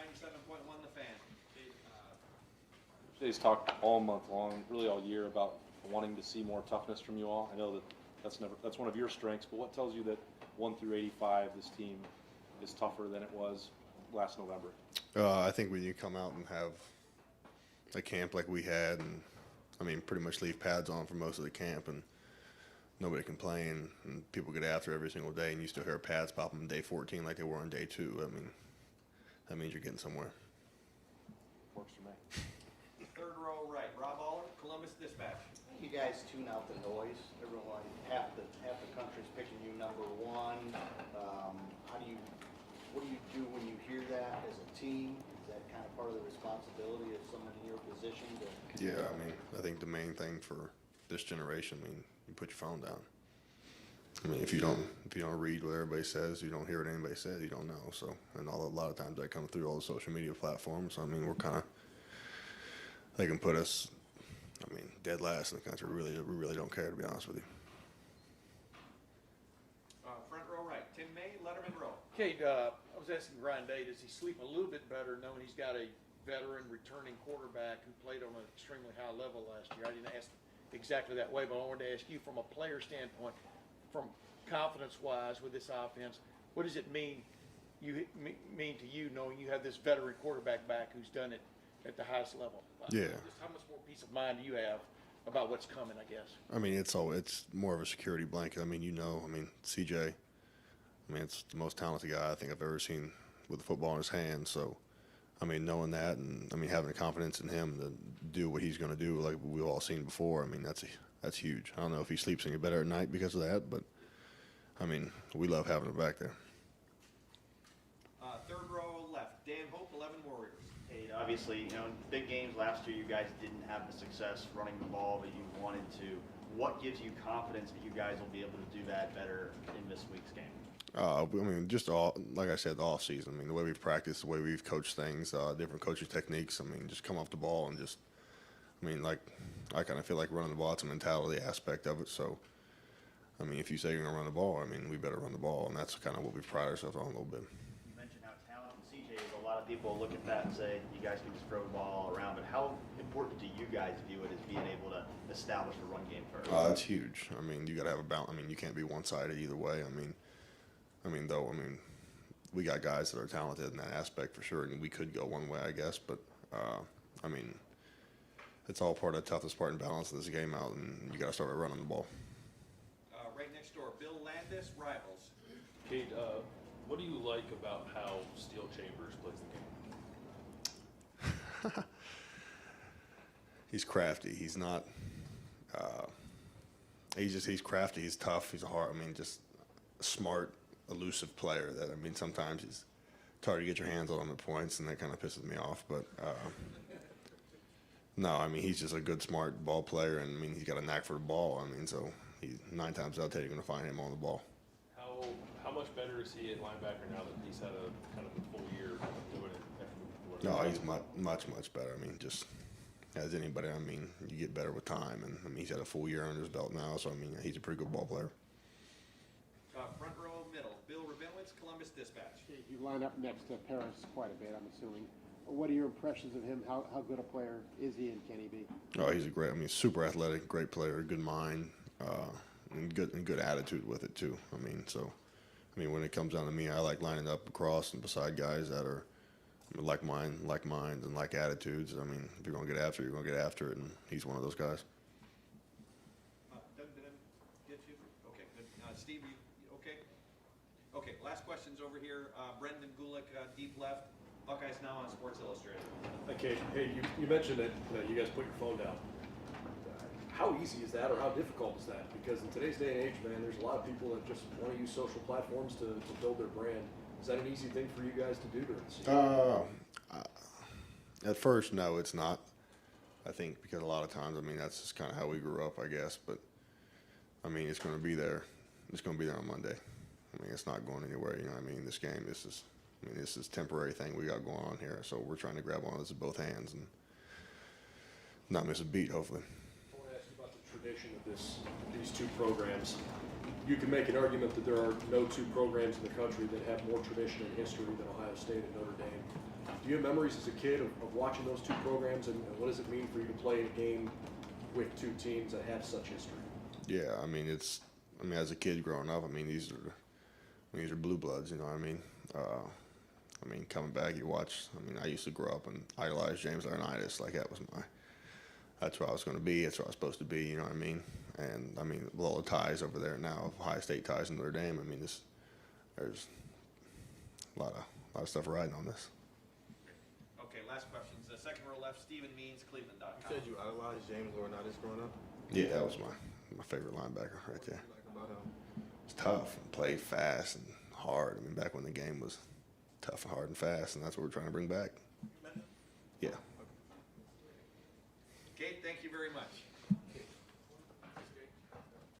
97.1 The Fan. Jay's talked all month long, really all year, about wanting to see more toughness from you all. I know that that's one of your strengths, but what tells you that 1 through 85, this team is tougher than it was last November? I think when you come out and have a camp like we had, and I mean, pretty much leave pads on for most of the camp, and nobody can play, and people get after every single day, and you still hear pads pop on day 14 like they were on day 2. I mean, that means you're getting somewhere. Works for me. Third row right, Rob Aller, Columbus Dispatch. You guys tune out the noise. Everyone, half the country's picking you number one. What do you do when you hear that as a team? Is that kind of part of the responsibility of someone in your position? Yeah, I mean, I think the main thing for this generation, I mean, you put your phone down. I mean, if you don't read what everybody says, you don't hear what anybody says, you don't know. So, and a lot of times that comes through all the social media platforms. So, I mean, they can put us, I mean, dead last in the country. We really don't care, to be honest with you. Front row right, Tim May, Letterman Row. Cade, I was asking Ryan Day, does he sleep a little bit better knowing he's got a veteran returning quarterback who played on an extremely high level last year? I didn't ask exactly that way, but I wanted to ask you from a player standpoint, from confidence-wise with this offense, what does it mean to you knowing you have this veteran quarterback back who's done it at the highest level? Yeah. Just how much more peace of mind do you have about what's coming, I guess? I mean, it's more of a security blanket. I mean, CJ, I mean, it's the most talented guy I think I've ever seen with the football in his hand. So, I mean, knowing that, and I mean, having the confidence in him to do what he's going to do, like we've all seen before. I mean, that's huge. I don't know if he sleeps any better at night because of that, but I mean, we love having him back there. Third row left, Dan Hope, 11 Warriors. Hey, obviously, in big games last year, you guys didn't have the success running the ball that you wanted to. What gives you confidence that you guys will be able to do that better in this week's game? I mean, like I said, the off season. I mean, the way we've practiced, the way we've coached things, different coaching techniques. I mean, just come off the ball and just, I mean, like, I kind of feel like running the ball, it's a mentality aspect of it. So, I mean, if you say you're going to run the ball, I mean, we better run the ball. And that's kind of what we pride ourselves on a little bit. You mentioned how talented CJ is. A lot of people look at that and say, you guys can just throw the ball around. But how important do you guys view it as being able to establish a run game first? That's huge. I mean, you got to have a balance. I mean, you can't be one-sided either way. I mean, we got guys that are talented in that aspect for sure, and we could go one way, I guess. But, I mean, it's all part of the toughest part and balance of this game out, and you got to start by running the ball. Right next door, Bill Landis, Rivals. Cade, what do you like about how Steel Chambers plays the game? He's crafty. He's not. He's crafty. He's tough. He's just a smart, elusive player. That I mean, sometimes it's hard to get your hands on him at points, and that kind of pisses me off. But no, I mean, he's just a good, smart ball player, and I mean, he's got a knack for the ball. I mean, so he's 9 times out of 10 you're going to find him on the ball. How much better is he at linebacker now that he's had a kind of a full year doing it? No, he's much better. I mean, just as anybody. I mean, you get better with time, and I mean, he's had a full year under his belt now. So I mean, he's a pretty good ball player. Front row middle, Bill Rabinowitz, Columbus Dispatch. You line up next to Paris quite a bit, I'm assuming. What are your impressions of him? How good a player is he, and can he be? Oh, he's super athletic, great player, good mind, and good attitude with it too. I mean, when it comes down to me, I like lining up across and beside guys that are like minds and like attitudes. I mean, if you're gonna get after it, you're gonna get after it, and he's one of those guys. Doug, did I get you? Okay, good. Steve, you okay? Okay, last question's over here. Brendan Gulick, deep left. Buckeyes Now on Sports Illustrated. Okay, hey, you mentioned that you guys put your phone down. How easy is that, or how difficult is that? Because in today's day and age, man, there's a lot of people that just want to use social platforms to build their brand. Is that an easy thing for you guys to do during the season? At first, no, it's not. I think because a lot of times, I mean, that's just kind of how we grew up, I guess. But I mean, it's going to be there. It's going to be there on Monday. I mean, it's not going anywhere. You know what I mean? This game, this is a temporary thing we got going on here. So we're trying to grab one of this with both hands and not miss a beat, hopefully. I want to ask you about the tradition of these two programs. you can make an argument that there are no two programs in the country that have more tradition and history than Ohio State and Notre Dame. Do you have memories as a kid of watching those two programs, and what does it mean for you to play a game with two teams that have such history? Yeah, I mean as a kid growing up, these are blue bloods, you know what I mean? Coming back, you watch. I used to grow up and idolize James Laurinaitis, like that's where I was going to be. That's where I was supposed to be, you know what I mean? And with all the ties over there now, Ohio State ties in Notre Dame. There's a lot of stuff riding on this. Okay, last questions. The second row left, Stephen Means, Cleveland.com. You said you idolized James Laurinaitis growing up? Yeah, that was my favorite linebacker right there. What do you like about him? It's tough and played fast and hard. Back when the game was tough and hard and fast, and that's what we're trying to bring back. Yeah. Cade, thank you very much.